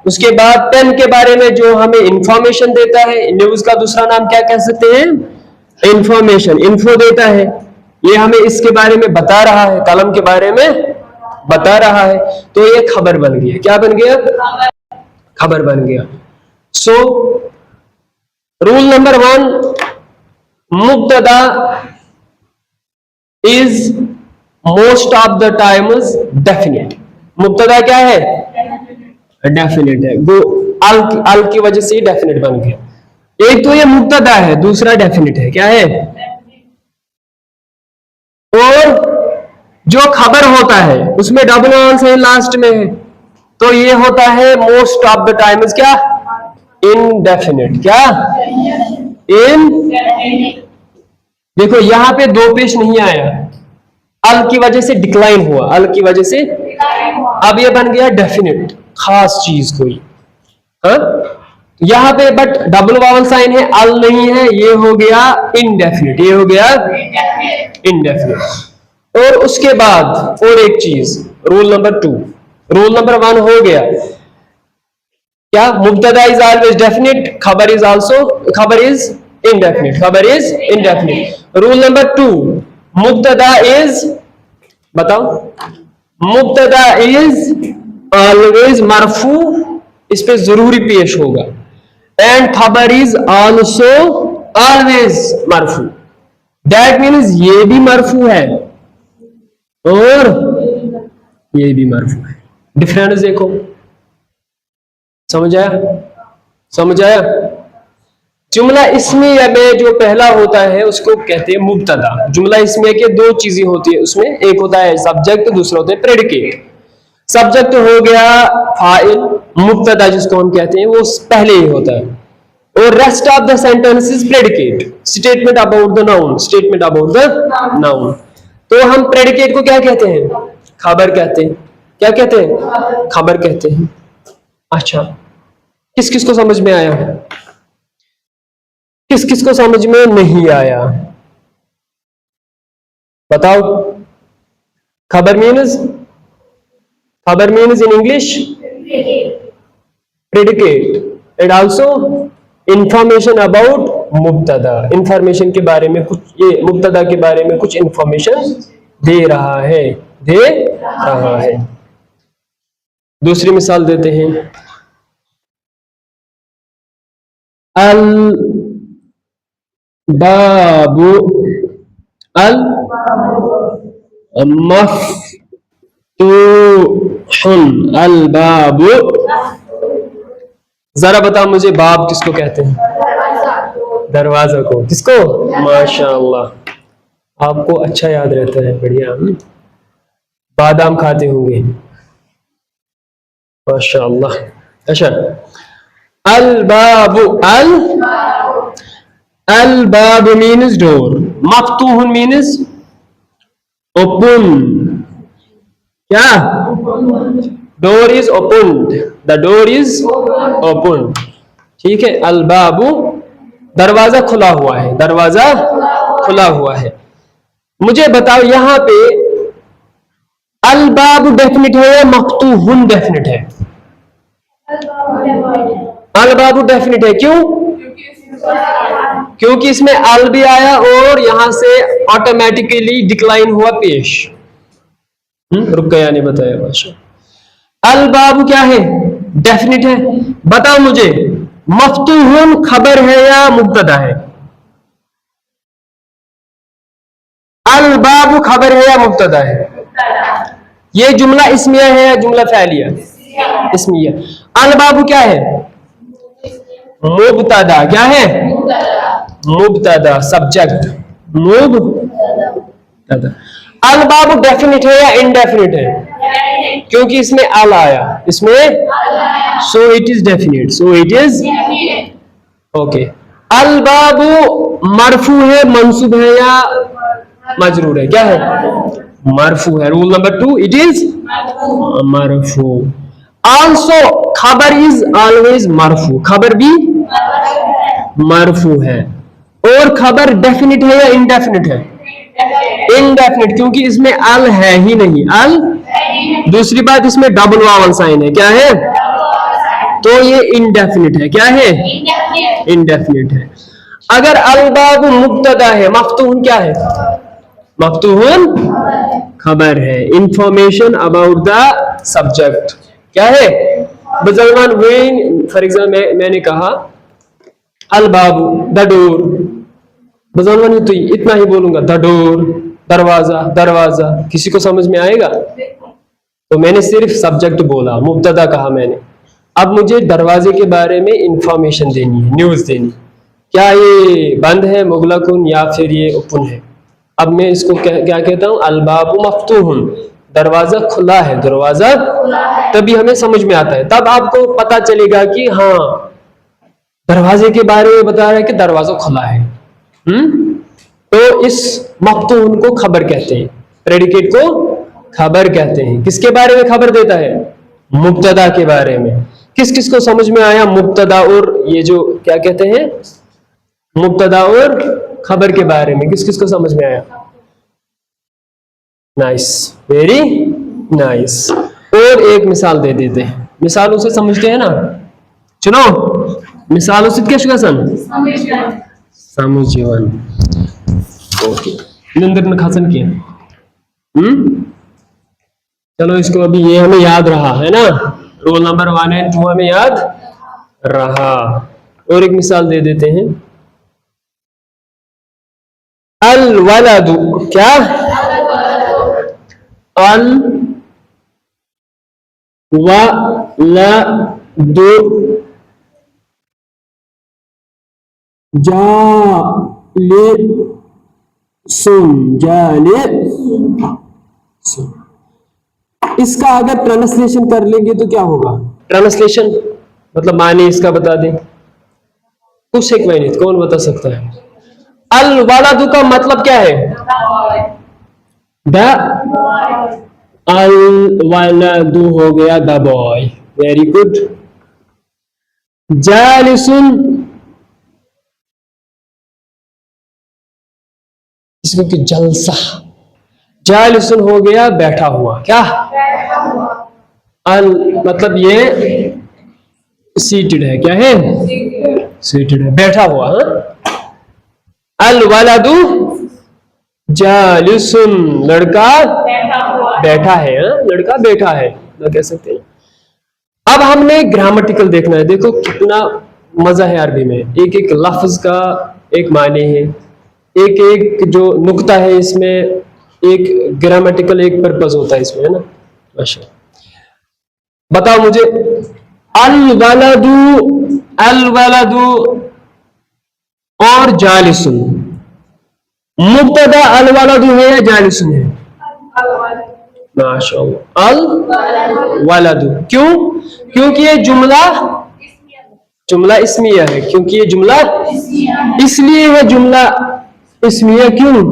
C: उसके बाद पेन के बारे में जो हमें इंफॉर्मेशन देता है, न्यूज का दूसरा नाम क्या कह सकते हैं, इंफॉर्मेशन, इन्फो देता है, ये हमें इसके बारे में बता रहा है, कलम के बारे में बता रहा है, तो ये खबर बन गया। क्या बन गया, खबर बन गया। सो रूल नंबर 1, मुब्तदा is most of the times definite. मुब्तदा क्या है, डेफिनेट है, वो अल की वजह से डेफिनेट बन गया। एक तो ये मुब्तदा है, दूसरा डेफिनेट है। क्या है, और जो खबर होता है उसमें डबल ऑन से लास्ट में है, तो ये होता है मोस्ट ऑफ द टाइम्स क्या, इनडेफिनेट। क्या, इन, देखो यहां पे दो पेश नहीं आया, अल की वजह से डिक्लाइन हुआ, अल की वजह से, अब ये बन गया डेफिनेट, खास चीज कोई। हाँ, यहां पे बट डबल वावल साइन है, अल नहीं है, ये हो गया इनडेफिनेट, ये हो गया इनडेफिनेट। और उसके बाद और एक चीज, रूल नंबर 2, रूल नंबर 1 हो गया क्या, मुब्तदा इज ऑलवेज डेफिनेट, खबर इज आल्सो, खबर इज इनडेफिनेट, खबर इज इनडेफिनेट। रूल नंबर 2, मुब्तदा इज, बताओ, मुब्तदा इज ऑलवेज मरफू, इस पे जरूरी पेश होगा, एंड खबर इज आल्सो ऑलवेज मरफू, दैट मीन्स ये भी मरफू है और ये भी मरफू है। डिफरेंस देखो, समझ आया, समझ आया। जुमला इस्मिया में जो पहला होता है उसको कहते हैं मुब्तदा। जुमला इस्मिया के दो चीजें होती है उसमें, एक होता है सब्जेक्ट, दूसरा होता है प्रेडिकेट। सब्जेक्ट हो गया फाइल, मुब्तदा जिसको हम कहते हैं वो पहले ही होता है, और rest of the sentence is predicate, statement about the noun, statement about the noun. तो हम प्रेडिकेट को क्या कहते हैं, खबर कहते हैं। क्या कहते हैं, खबर कहते हैं। अच्छा, किस किस को समझ में आया, किस किस को समझ में नहीं आया, बताओ। खबर मीन्स, खबर means in English predicate, and also information about मुब्तदा, इंफॉर्मेशन के बारे में कुछ, ये मुब्तदा के बारे में कुछ इंफॉर्मेशन दे रहा है, दे रहा है। दूसरी मिसाल देते हैं, अल बाबू, अल मफ्तूहुन, अल बाबू। जरा बताओ मुझे, बाब किसको कहते हैं, दरवाजा को। किसको, माशाअल्लाह, आपको अच्छा याद रहता है, बढ़िया। बादाम खाते होंगे, माशाअल्लाह। अच्छा, अल बाबू, अल बाबू मीन्स डोर, मफ्तूहुन मीन्स ओपन। क्या, door is opened, the door is open, ठीक है। अल बाबू, दरवाजा खुला हुआ है, दरवाजा खुला हुआ है। मुझे बताओ यहां पे अल बाबू डेफिनेट है या मफ्तूहुन डेफिनेट है? अल बाबू डेफिनेट है, क्यों? क्योंकि इसमें अल भी आया और यहां से ऑटोमेटिकली डिक्लाइन हुआ पेश। रुक गया, नहीं बताया बादशाह। अल बाबू क्या है, डेफिनेट है। बताओ मुझे, मफ्तूहुन खबर है या मुब्तदा है? अल बाबु खबर है या मुब्तदा है? ये जुमला इस्मिया है या जुमला फ़ैलिया? इस्मिया। अल बाबु क्या है? मुब्तदा। क्या है? मुब्तदा, सब्जेक्ट मुब्तदा। अल बाबु डेफिनेट है या इनडेफिनेट है? क्योंकि इसमें अल आया, इसमें so it is definite, so it is okay. अल बाबु मरफू है, मंसूब है या मजरूर है? क्या है? मरफू है। रूल नंबर 2, इट इज मरफू। आल्सो खबर इज ऑलवेज मरफू, खबर भी मरफू है। और खबर डेफिनेट है या इनडेफिनेट है? इनडेफिनेट, क्योंकि इसमें अल है ही नहीं। अल, दूसरी बात इसमें डबल वावल साइन है। क्या है? तो ये इनडेफिनेट है। क्या है? इनडेफिनेट है। अगर अल बाबु मुब्तदा है, मफ्तूहुन क्या है? मफ्तूहुन खबर है, इंफॉर्मेशन अबाउट द सब्जेक्ट। क्या है? बजलमान वेन, फॉर एग्जाम्पल मैंने कहा अल बाबू द डोर, बजलमान तो इतना ही बोलूंगा, द डोर दरवाजा, दरवाजा। किसी को समझ में आएगा? तो मैंने सिर्फ सब्जेक्ट बोला, मुब्तदा कहा मैंने। अब मुझे दरवाजे के बारे में इंफॉर्मेशन देनी है, न्यूज देनी। क्या ये बंद है मुगलकुन या फिर ये ओपन है? अब मैं इसको क्या कहता हूँ? अलबाबु मफ्तूहुन, दरवाजा खुला है, दरवाजा। तभी हमें समझ में आता है, तब आपको पता चलेगा कि हाँ दरवाजे के बारे में बता रहा है कि दरवाजा खुला है। तो इस मफ्तूहुन को खबर कहते हैं, प्रेडिकेट को खबर कहते हैं। किसके बारे में खबर देता है? मुब्तदा के बारे में। किस किस को समझ में आया मुब्तदा और ये जो क्या कहते हैं, मुब्तदा और खबर के बारे में किस किस को समझ में आया? Nice, very nice. और एक मिसाल दे देते हैं, मिसालों से समझते हैं ना। चलो मिसालों से क्या शुगसन समझिवन। ओके, निंदर ने खासन किया। चलो इसको अभी ये हमें याद रहा है ना, रोल नंबर 1 और 2 हमें याद रहा। और एक मिसाल दे देते हैं, अल वलदु, क्या? अल वलदु जालिसून। इसका अगर ट्रांसलेशन कर लेंगे तो क्या होगा? ट्रांसलेशन मतलब माने इसका बता दें कुछ एक महीने, कौन बता सकता है? अल वालादु का मतलब क्या है? द अल वालादु हो गया द बॉय। Very good. जालिसुन, इसको कि जलसा, जालिसुन हो गया बैठा हुआ। क्या? अल मतलब ये सीटेड है। क्या है? सीटेड है, बैठा हुआ। अल वलदु जालिसुन, लड़का बैठा है। लड़का बैठा है ना कह सकते हैं। अब हमने ग्रामेटिकल देखना है। देखो कितना मजा है अरबी में, एक एक लफ्ज का एक माने है, एक एक जो नुक्ता है इसमें एक ग्रामेटिकल एक पर्पस होता है इसमें, है ना। माशा, बताओ मुझे, अल वलदु और जालिसुन, मुब्तदा अल वलदु है या जालिसुन है? माशाअल्लाह, अल वलदु। क्यों? क्योंकि ये जुमला इस्मिया है। क्योंकि ये जुमला इसलिए है जुमला इस्मिया। क्यों?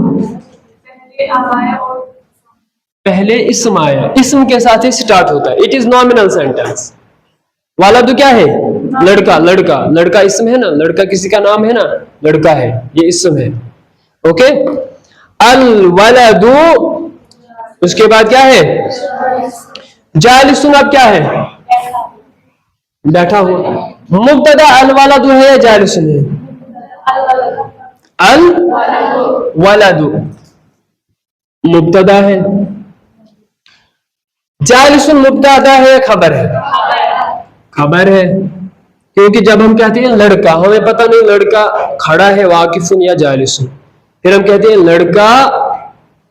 C: पहले इस्म आया, इस्म के साथ ही स्टार्ट होता है। It is nominal sentence. वालदु क्या है? लड़का। लड़का, लड़का इस्म है ना, लड़का किसी का नाम है ना, लड़का है, ये इस्म है। ओके, अल वलदु, उसके बाद क्या है? जालिसुन, अब क्या है? बैठा हुआ। मुब्तदा अल वलदु है या जालिसुन है? अल वलदु मुब्तदा है, जालिसुन मुब्तदा है या खबर है? खबर है, क्योंकि जब हम कहते हैं लड़का, हमें पता नहीं लड़का खड़ा है वाकिफुन या जालिसुन, फिर हम कहते हैं लड़का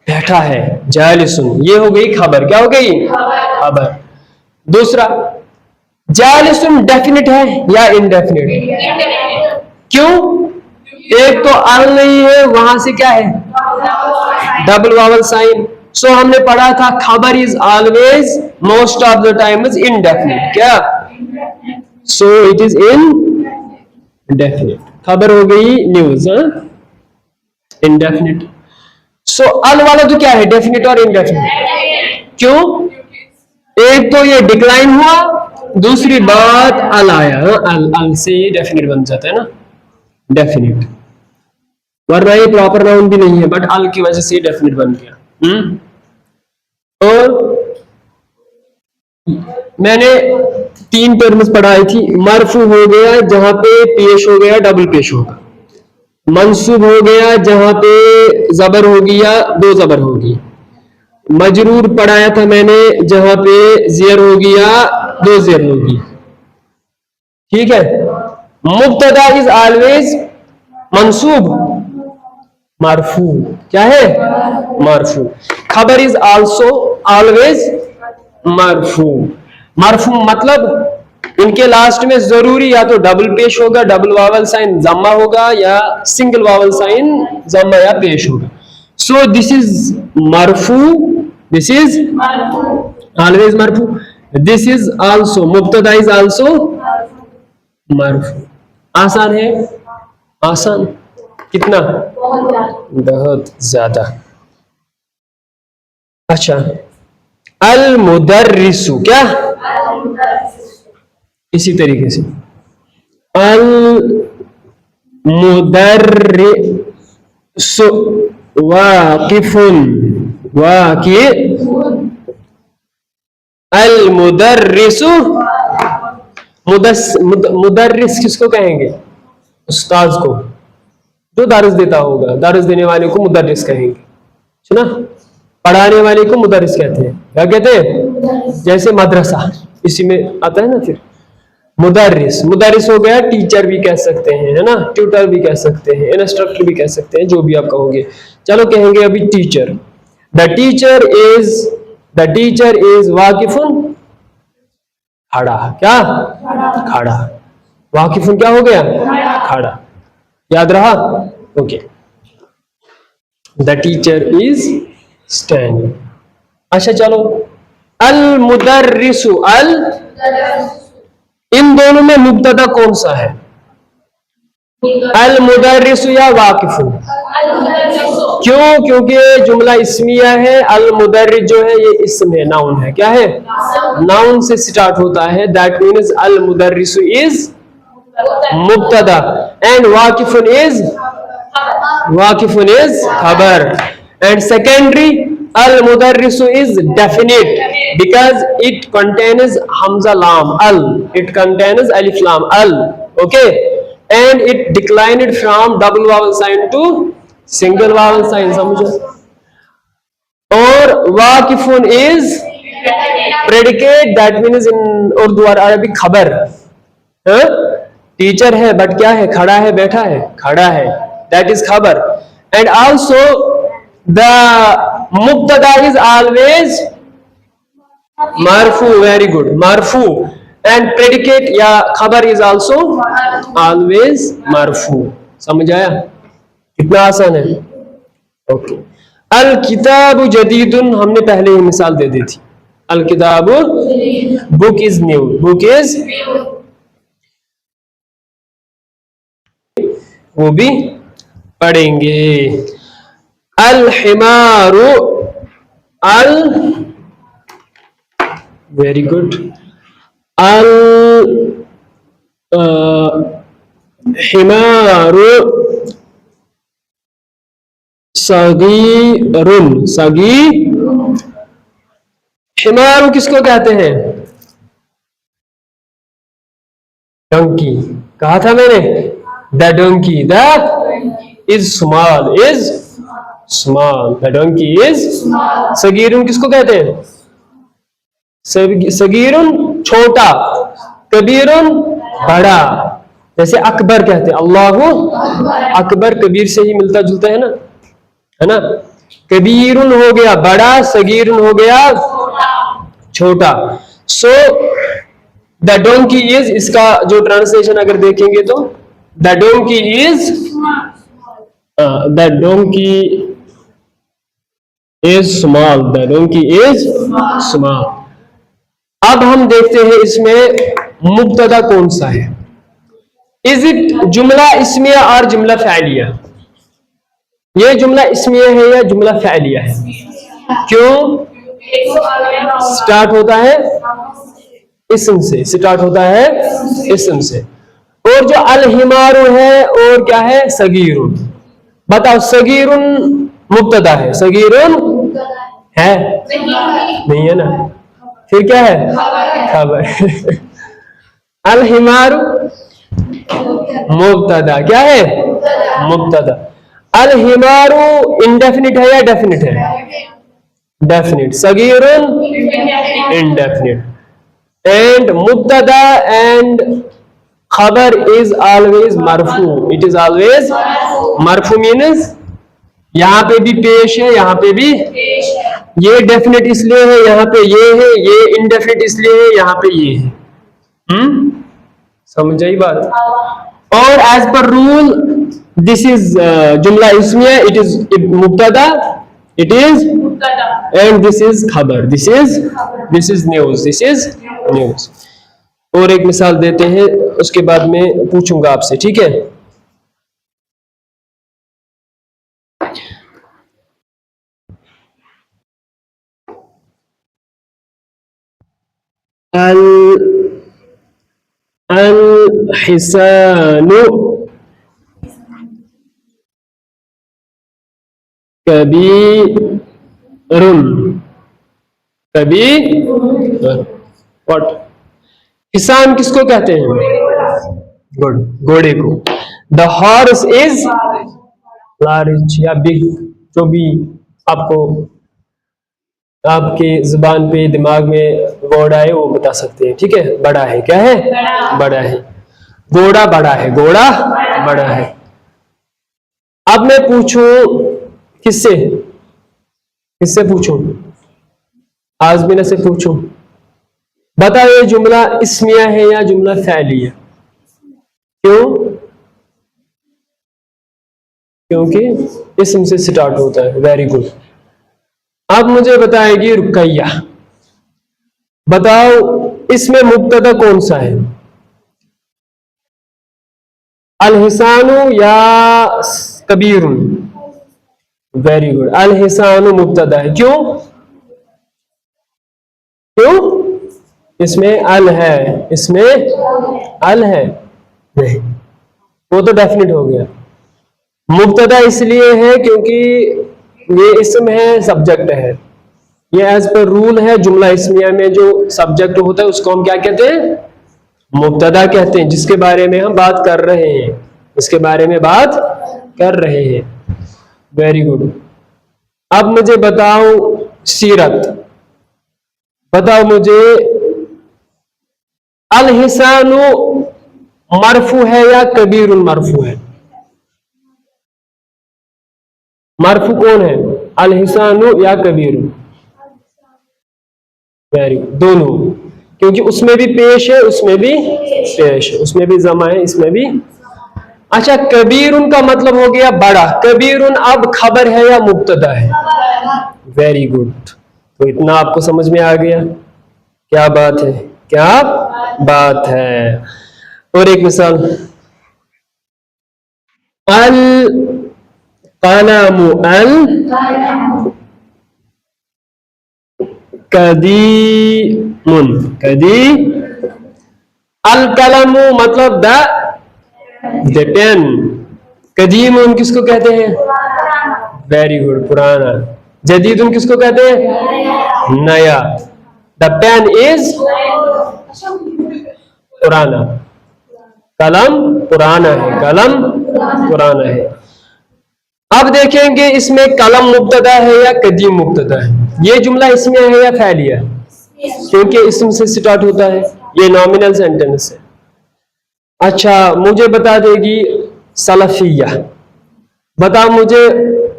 C: बैठा है जालिसुन, ये हो गई खबर। क्या हो गई? खबर। दूसरा, जालिसुन डेफिनेट है या इनडेफिनेट? क्यों? एक तो अल नहीं है, वहां से क्या है? Double vowel sign. सो हमने पढ़ा था खबर is always most of the time is indefinite. क्या? So it is indefinite. खबर हो गई न्यूज, इनडेफिनेट। सो अल वाला तो क्या है? डेफिनेट और इनडेफिनेट। क्यों? एक तो ये डिक्लाइन हुआ, दूसरी बात अल आया, अल से ये डेफिनेट बन जाता है ना, डेफिनेट। वरना ये प्रॉपर नाउन भी नहीं है, बट अल की वजह से डेफिनेट बन गया। और मैंने 3 टर्म्स पढ़ाई थी। मरफू हो गया जहां पे पेश हो गया डबल पेश होगा, मंसूब हो गया जहां पे जबर होगी या 2 जबर होगी, मजरूर पढ़ाया था मैंने जहां पे ज़ेर होगी या 2 ज़ेर होगी। ठीक है। मुब्तदा इज ऑलवेज मंसूब मरफू। क्या है? मरफू। खबर इज आल्सो ऑलवेज मरफू। मरफू मतलब इनके लास्ट में जरूरी या तो डबल पेश होगा, डबल वावल साइन जम्मा होगा, या सिंगल वावल साइन जम्मा या पेश होगा। सो दिस इज मरफू, दिस इज ऑलवेज मरफू, दिस इज आल्सो, मुब्तदा इज आल्सो मरफू। आसान है? आसान कितना? बहुत ज्यादा। अच्छा, अल मुदर्रिसु, क्या? इसी तरीके से अल मुदर्रिसु वाकिफुन, अल मुदर्रिसु, मुदर्रिस किसको कहेंगे? उस्ताद को, जो दर्स देता होगा, दर्स देने वाले को मुदर्रिस कहेंगे, सुना? पढ़ाने वाले को मुदर्रिस कहते हैं। क्या कहते हैं? जैसे मदरसा, इसी में आता है ना। फिर मुदर्रिस, मुदर्रिस हो गया, टीचर भी कह सकते हैं, है ना, ट्यूटर भी कह सकते हैं, इंस्ट्रक्टर भी कह सकते हैं, जो भी आप कहोगे। चलो कहेंगे अभी टीचर। द टीचर इज वाकिफुन, खड़ा। क्या? खड़ा। वाकिफुन क्या हो गया? खड़ा। याद रहा? Okay. The teacher is standing. अच्छा चलो, अल मुदर्रिसु, इन दोनों में मुब्तदा कौन सा है? अल मुदर्रिसु या वाकिफुन? क्यों? क्योंकि जुमला इस्मिया है। अल मुदर्रिस जो है ये इस्म है, नाउन है। क्या है? नाउन से स्टार्ट होता है। दैट मीन्स अल मुदर्रिसु इज मुब्तदा एंड वाकिफुन इज खबर। एंड सेकेंडरी, अल मुदर्रिसु is definite because it contains hamza lam al, it contains alif lam al, okay, and it declined from double vowel sign to single vowel sign, समझो। और वाकिफुन is predicate, that means in Urdu और अरबी खबर। Teacher है but क्या है? खड़ा है, बैठा है, खड़ा है, that is खबर। and also the mubtada is always marfu, very good, marfu, and predicate या खबर is also always marfu। समझ आया? कितना आसान है। ओके। अल किताबु जदीदुन, हमने पहले ही मिसाल दे दी थी। अल किताबु, book is new, book is, वो भी पढ़ेंगे। अल हिमारु, अल, वेरी गुड, अल हिमारु सगीरुन, हिमारु किसको कहते हैं? डंकी। कहा था मैंने, the donkey, the is small, the donkey is. सगीरुन किसको कहते हैं? सगीरुन छोटा, कबीरुन बड़ा, जैसे अकबर कहते हैं, अल्लाहु अकबर कबीर से ही मिलता जुलता है ना। कबीरुन हो गया बड़ा, सगीरुन हो गया छोटा। सो द डोंकी इज, इसका जो ट्रांसलेशन अगर देखेंगे तो the donkey is, the donkey is small, the donkey is small. अब हम देखते हैं इसमें मुब्तदा कौन सा है। इज इट जुमला इस्मिया और जुमला फ़ैलिया? ये जुमला इस्मिया है या जुमला फ़ैलिया है? क्यों? स्टार्ट होता है इस्म से, स्टार्ट होता है इस्म से। और जो अल हिमारू है और क्या है? सगीरुन। बताओ, सगीरुन मुब्तदा है, सगीरुन है? नहीं है ना, फिर क्या है? खबर। अल हिमारू मुब्तदा, क्या है? मुब्तदा। अल हिमारू इंडेफिनिट है या डेफिनिट है? डेफिनिट। सगीरुन इंडेफिनिट। एंड मुब्तदा एंड खबर इज ऑलवेज मरफू, इट इज ऑलवेज मरफू। मीन्स यहाँ पे भी पेश है, यहाँ पे भी ये डेफिनेट इसलिए है, यहाँ पे ये है, ये इनडेफिनेट इसलिए है, यहाँ पे ये है। समझ आई बात? और as per rule this is जुमला इस्मिया, इट इज मुब्तदा, it is and this is खबर, this is news, this is news. और एक मिसाल देते हैं, उसके बाद में पूछूंगा आपसे, ठीक है? अल हिसानु कबीरुन, व्हाट? हिसान किसको कहते हैं? घोड़े को। द हॉर्स इज लार्ज या बिग, जो भी आपको आपके जुबान पे दिमाग में वर्ड आए वो बता सकते हैं, ठीक है? बड़ा है, क्या है? बड़ा है। घोड़ा बड़ा है, घोड़ा बड़ा है। अब मैं पूछूं किससे? किससे पूछूं? आज़मीना से पूछूं। बताओ, ये जुमला इस्मिया है या जुमला फ़ैलिया? क्यों? क्योंकि इस्म से स्टार्ट होता है। Very good. अब मुझे बताएगी रुकैया, बताओ इसमें मुब्तदा कौन सा है? अल हिसानु या कबीरुन? वेरी गुड, अल हिसानु मुब्तदा है। क्यों? क्यों? इसमें अल है, इसमें अल है? नहीं, वो तो डेफिनेट हो गया। मुब्तदा इसलिए है क्योंकि ये इसम है, सब्जेक्ट है। ये एज पर रूल है, जुमला इस्मिया में जो सब्जेक्ट होता है उसको हम क्या कहते हैं? मुब्तदा कहते हैं, जिसके बारे में हम बात कर रहे हैं, इसके बारे में बात कर रहे हैं। Very good. अब मुझे बताओ सीरत, बताओ मुझे अल हिसानु मरफू है या कबीरुन मरफू है? मरफू कौन है? अल हिसानु या कबीरुन? वेरी गुड, दोनों, क्योंकि उसमें भी पेश है, उसमें भी पेश है, उसमें भी जमा है, इसमें भी। अच्छा, कबीरुन का मतलब हो गया बड़ा। कबीरुन अब खबर है या मुब्तदा है? वेरी गुड, तो इतना आपको समझ में आ गया। क्या बात है, क्या बात है। और एक मिसाल, अल कलमु अल कदीमुन, कदी। अल कलमु मतलब द पेन। कदीमुन किसको कहते हैं? वेरी गुड, पुराना। जदीदुन किसको कहते हैं? नया। द पेन इज पुराना, कलम पुराना है, कलम पुराना है। अब देखेंगे इसमें कलम मुब्तदा है या कदीम मुब्तदा है। ये जुमला इसमें है या फैलिया? क्योंकि इसम से स्टार्ट होता है। ये नॉमिनल सेंटेंस है। अच्छा, मुझे बता देगी सलफिया, बता मुझे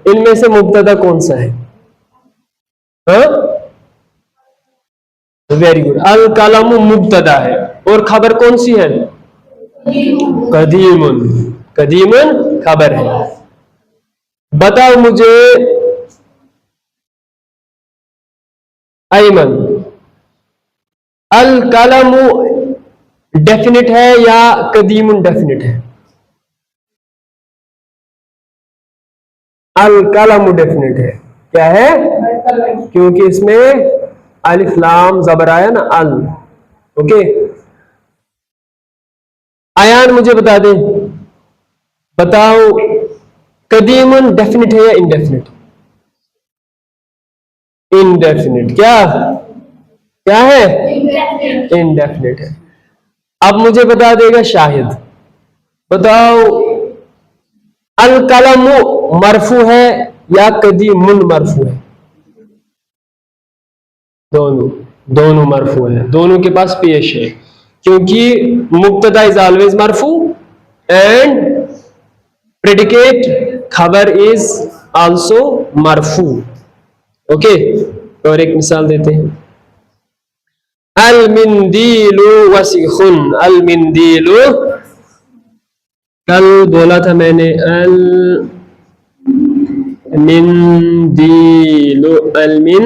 C: इनमें से मुब्तदा कौन सा है? वेरी गुड, अल कलम मुब्तदा है और खबर कौन सी है? कदीमुन, कदीमुन खबर है। बताओ मुझे अयमन, अल कलम डेफिनिट है या कदीमुन डेफिनिट है? अल कलम डेफिनिट है। क्या है? क्योंकि इसमें अलिफ लाम जबर आया ना, अल। ओके, आयान मुझे बता दे, बताओ कदीमुन डेफिनिट है या इनडेफिनिट? इनडेफिनिट। क्या क्या है? इनडेफिनिट है। अब मुझे बता देगा शाहिद, बताओ अल कलम मरफू है या कदीमुन मरफू है? दोनों, दोनों मरफू है, दोनों के पास पेश है, क्योंकि मुब्तदा इज ऑलवेज मरफू एंड प्रेडिकेट खबर इज आल्सो मरफू। ओके, और एक मिसाल देते हैं, अल मिंदीलु वसीखुन। अल मिंदीलु कल बोला था मैंने, अल मिंदीलु, अल मिन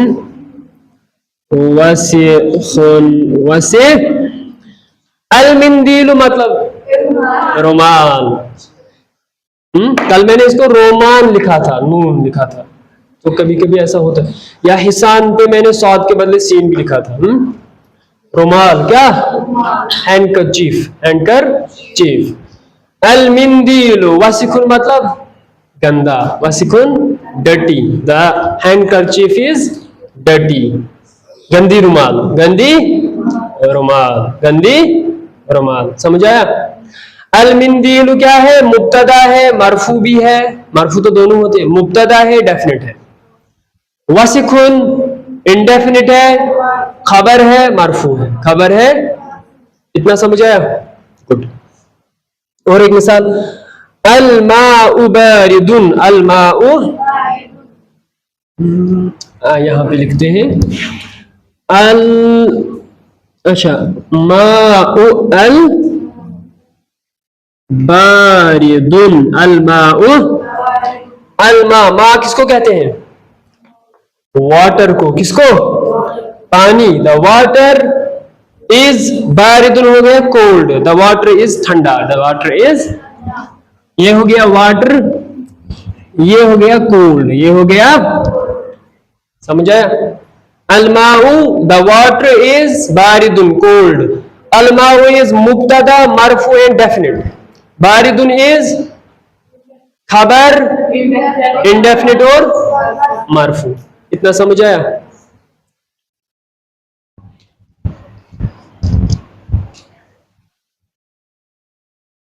C: वसीखुन, वसी अल मिंदीलु मतलब रुमाल। कल मैंने इसको रोमान लिखा था, नून लिखा था, तो कभी कभी ऐसा होता है, या हिसान पे मैंने सौद के बदले सीन भी लिखा था। रुमाल क्या? Handkerchief, handkerchief. अल मिंदीलु वसीखुन मतलब गंदा, वसीखुन dirty, the handkerchief is dirty, गंदी रुमाल, गंदी रुमाल, गंदी रुमाल। समझ आया? अल मिंदीलु क्या है? मुब्तदा है, मरफू भी है, मरफू तो दोनों होते हैं, मुब्तदा है, डेफिनेट है। वसीखुन इंडेफिनिट है, खबर है, मरफू है, खबर है। इतना समझ आया? गुड। और एक मिसाल, अल माउ बारिदुन, अल माउ, यहां पे लिखते हैं अल, अच्छा, माउ अल बारिदुन, अल माउ, अल मा किसको कहते हैं? वाटर को। किसको? पानी। द वाटर इज बारिदुन हो गया कोल्ड, द वाटर इज ठंडा, द वाटर इज, ये हो गया वाटर, ये हो गया कोल्ड, ये हो गया, समझ आया? अलमाउ द वाटर इज बारिदुन कोल्ड, अलमाउ इज मुब्तदा मरफू एंड डेफिनिट, बारिदुन इज खबर इंडेफिनिट और मरफू। इतना समझ आया?